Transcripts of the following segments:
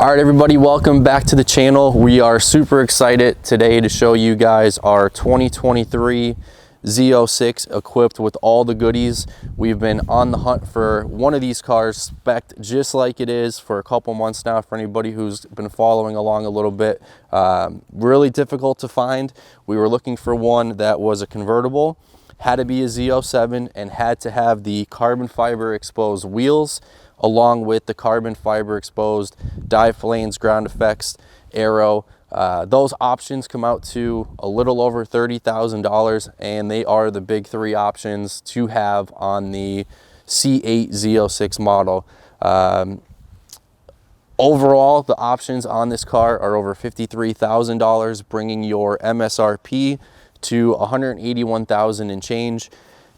All right, everybody, welcome back to the channel. We are super excited today to show you guys our 2023 Z06 equipped with all the goodies. We've been on the hunt for one of these cars spec'd just like it is for a couple months now. For anybody who's been following along a little bit, really difficult to find. We were looking for one that was a convertible, had to be a Z07, and had to have the carbon fiber exposed wheels along with the carbon fiber exposed dive planes, ground effects, aero. Those options come out to a little over $30,000, and they are the big three options to have on the C8 Z06 model. Overall, the options on this car are over $53,000, bringing your MSRP to $181,000 and change.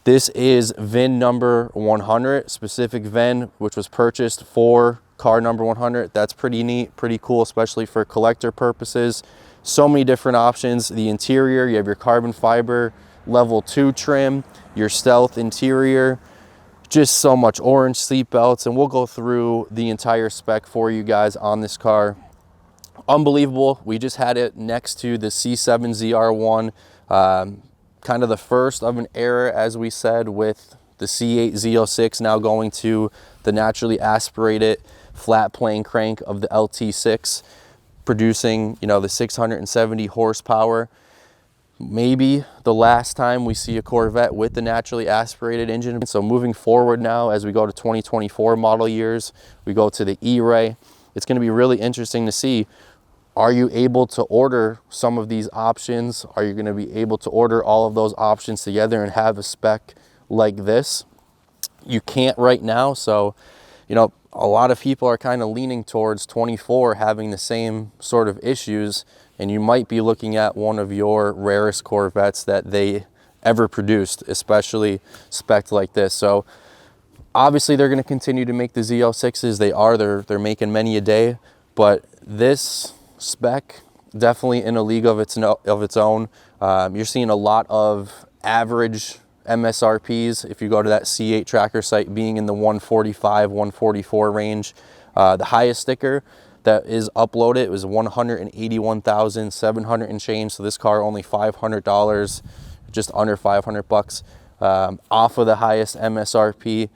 This is VIN number 100, specific VIN, which was purchased for car number 100. That's pretty neat, pretty cool, especially for collector purposes. So many different options. The interior, you have your carbon fiber level 2 trim, your stealth interior, just so much orange seat belts, and we'll go through the entire spec for you guys on this car. Unbelievable. We just had it next to the C7 ZR1. Kind of the first of an era, as we said, with the C8 Z06 now going to the naturally aspirated flat plane crank of the LT6, producing, you know, the 670 horsepower. Maybe the last time we see a Corvette with the naturally aspirated engine. So moving forward now, as we go to 2024 model years, we go to the E-Ray. It's going to be really interesting to see, are you able to order some of these options? Are you going to be able to order all of those options together and have a spec like this? You can't right now. So, you know, a lot of people are kind of leaning towards 24 having the same sort of issues, and you might be looking at one of your rarest Corvettes that they ever produced, especially spec'd like this. So obviously they're going to continue to make the Z06s. They're making many a day, but this spec definitely in a league of its own. You're seeing a lot of average MSRPs if you go to that C8 tracker site being in the 145, 144 range. The highest sticker that is uploaded was 181,700 and change. So this car only $500, just under 500 bucks off of the highest MSRP.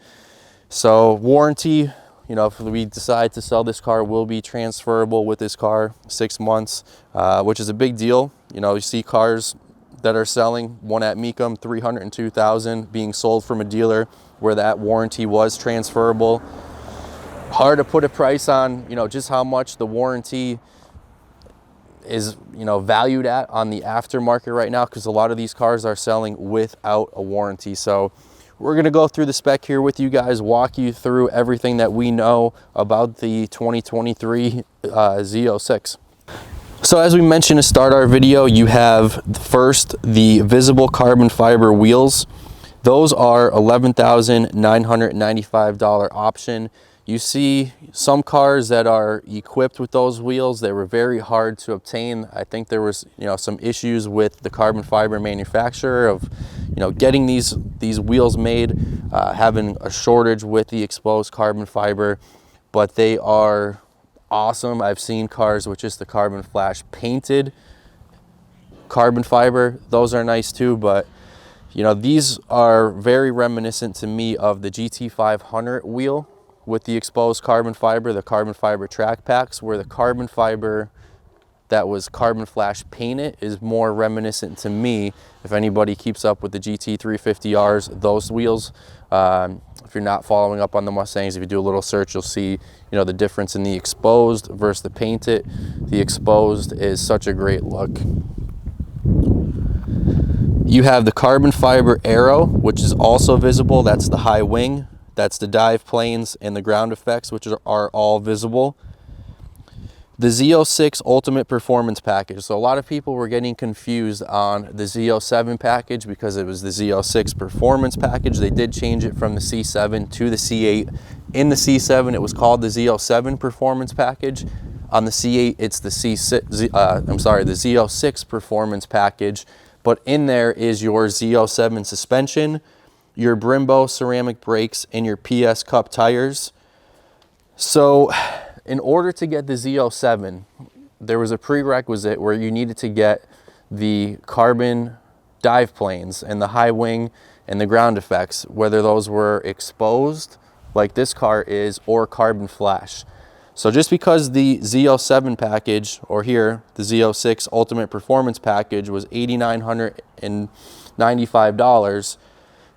So warranty, you know, if we decide to sell this car, will be transferable with this car, 6 months, which is a big deal. You know, you see cars that are selling, one at Mecum, $302,000 being sold from a dealer where that warranty was transferable. Hard to put a price on, you know, just how much the warranty is, you know, valued at on the aftermarket right now, because a lot of these cars are selling without a warranty. So we're going to go through the spec here with you guys, walk you through everything that we know about the 2023 Z06. So as we mentioned to start our video, you have first the visible carbon fiber wheels. Those are $11,995 option. You see some cars that are equipped with those wheels. They were very hard to obtain. I think there was, you know, some issues with the carbon fiber manufacturer of, you know, getting these wheels made, having a shortage with the exposed carbon fiber, but they are awesome. I've seen cars with just the carbon flash painted carbon fiber. Those are nice too, but you know, these are very reminiscent to me of the GT500 wheel with the exposed carbon fiber, the carbon fiber track packs, where the carbon fiber that was carbon flash painted is more reminiscent to me. If anybody keeps up with the GT350Rs, those wheels, if you're not following up on the Mustangs, if you do a little search, you'll see, you know, the difference in the exposed versus the painted. The exposed is such a great look. You have the carbon fiber aero, which is also visible. That's the high wing. That's the dive planes and the ground effects, which are all visible. The Z06 Ultimate Performance Package. So a lot of people were getting confused on the Z07 package because it was the Z06 Performance Package. They did change it from the C7 to the C8. In the C7, it was called the Z07 Performance Package. On the C8, it's the the Z06 Performance Package. But in there is your Z07 suspension, your Brembo ceramic brakes, and your PS Cup tires. So in order to get the Z07, there was a prerequisite where you needed to get the carbon dive planes and the high wing and the ground effects, whether those were exposed like this car is or carbon flash. So just because the Z07 package, or here the Z06 Ultimate Performance package, was $8,995,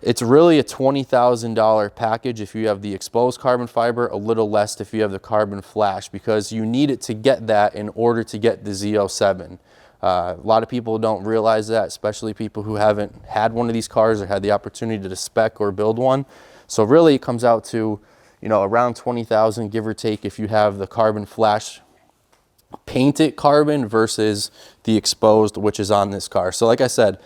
it's really a $20,000 package if you have the exposed carbon fiber, a little less if you have the carbon flash, because you need it to get that in order to get the Z07. A lot of people don't realize that, especially people who haven't had one of these cars or had the opportunity to spec or build one. So really it comes out to, you know, around 20,000, give or take, if you have the carbon flash painted carbon versus the exposed, which is on this car. So like I said,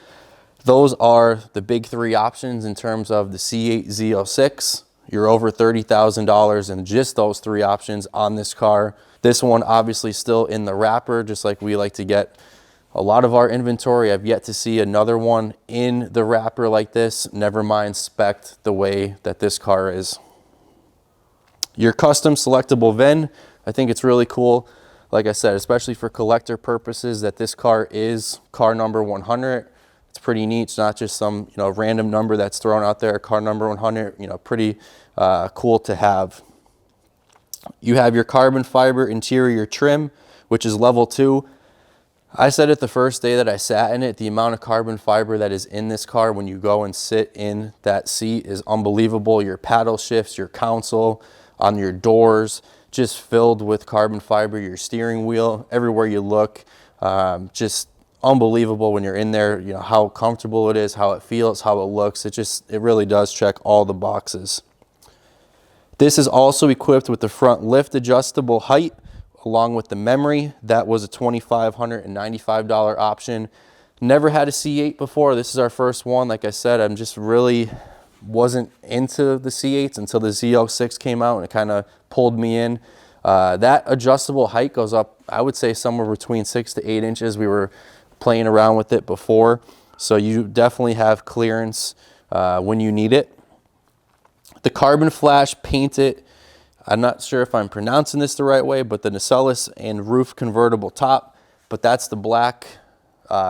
those are the big three options in terms of the C8 Z06. You're over $30,000 in just those three options on this car. This one obviously still in the wrapper, just like we like to get a lot of our inventory. I've yet to see another one in the wrapper like this, never mind spec'd the way that this car is. Your custom selectable VIN, I think it's really cool, like I said, especially for collector purposes, that this car is car number 100. It's pretty neat. It's not just some, you know, random number that's thrown out there, car number 100, you know, pretty cool to have. You have your carbon fiber interior trim, which is level 2. I said it the first day that I sat in it, the amount of carbon fiber that is in this car when you go and sit in that seat is unbelievable. Your paddle shifts, your console, on your doors, just filled with carbon fiber, your steering wheel, everywhere you look, just unbelievable when you're in there, you know, how comfortable it is, how it feels, how it looks. It really does check all the boxes. This is also equipped with the front lift adjustable height along with the memory. That was a $2,595 option. Never had a C8 before. This is our first one. Like I said, I'm just really wasn't into the C8s until the Z06 came out, and it kind of pulled me in. That adjustable height goes up, I would say, somewhere between 6 to 8 inches. We were playing around with it before, so you definitely have clearance when you need it. The carbon flash painted, I'm not sure if I'm pronouncing this the right way, but the nacelles and roof convertible top, but that's the black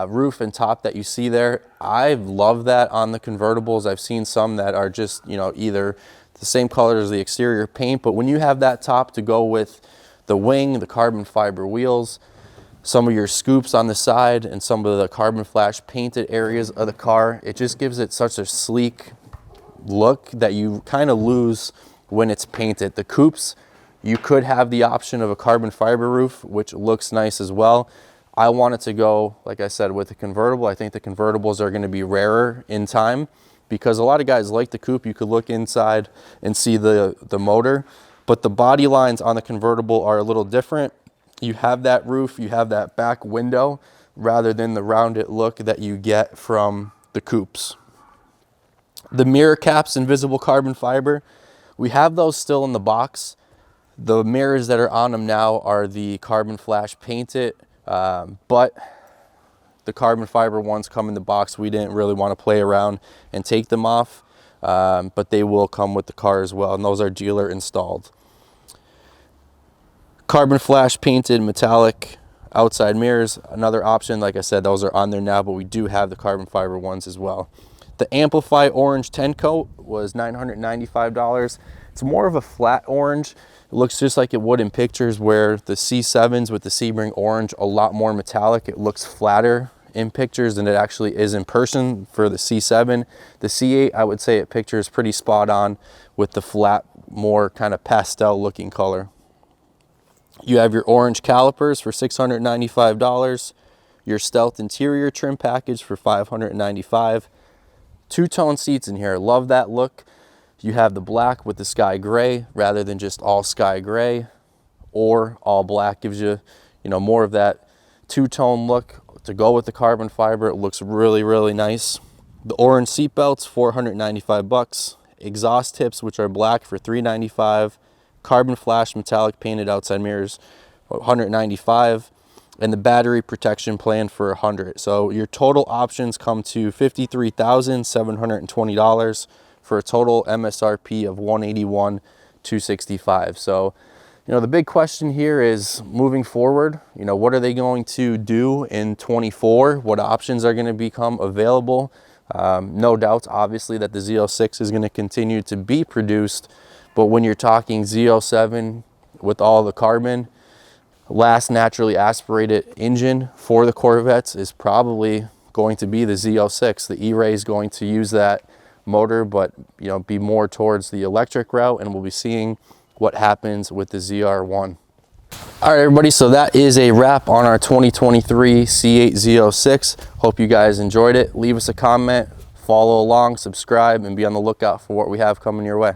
roof and top that you see there. I love that on the convertibles. I've seen some that are just, you know, either the same color as the exterior paint, but when you have that top to go with the wing, the carbon fiber wheels, some of your scoops on the side, and some of the carbon flash painted areas of the car, it just gives it such a sleek look that you kind of lose when it's painted. The coupes, you could have the option of a carbon fiber roof, which looks nice as well. I wanted to go, like I said, with the convertible. I think the convertibles are going to be rarer in time because a lot of guys like the coupe. You could look inside and see the motor, but the body lines on the convertible are a little different. You have that roof, you have that back window rather than the rounded look that you get from the coupes. The mirror caps, invisible carbon fiber, we have those still in the box. The mirrors that are on them now are the carbon flash painted, but the carbon fiber ones come in the box. We didn't really want to play around and take them off, but they will come with the car as well, and those are dealer installed. Carbon flash painted metallic outside mirrors, another option. Like I said, those are on there now, but we do have the carbon fiber ones as well. The Amplify Orange 10 coat was $995. It's more of a flat orange. It looks just like it would in pictures, where the C7s with the Sebring orange, a lot more metallic. It looks flatter in pictures than it actually is in person for the C7. The C8, I would say it pictures pretty spot on with the flat, more kind of pastel looking color. You have your orange calipers for $695. Your stealth interior trim package for $595. Two-tone seats in here. Love that look. You have the black with the sky gray rather than just all sky gray, or all black gives you, you know, more of that two-tone look to go with the carbon fiber. It looks really, really nice. The orange seat belts, $495. Exhaust tips, which are black, for $395. Carbon flash metallic painted outside mirrors, $195. And the battery protection plan for $100. So your total options come to $53,720 for a total MSRP of $181,265. So You know, the big question here is moving forward, you know, what are they going to do in 24? What options are going to become available? No doubts, obviously, that the Z06 is going to continue to be produced, but when you're talking Z07 with all the carbon, last naturally aspirated engine for the Corvettes is probably going to be the Z06. The E-Ray is going to use that motor, but you know, be more towards the electric route, and we'll be seeing what happens with the ZR1. All right, everybody, so that is a wrap on our 2023 C8 Z06. Hope you guys enjoyed it. Leave us a comment, follow along, subscribe, and be on the lookout for what we have coming your way.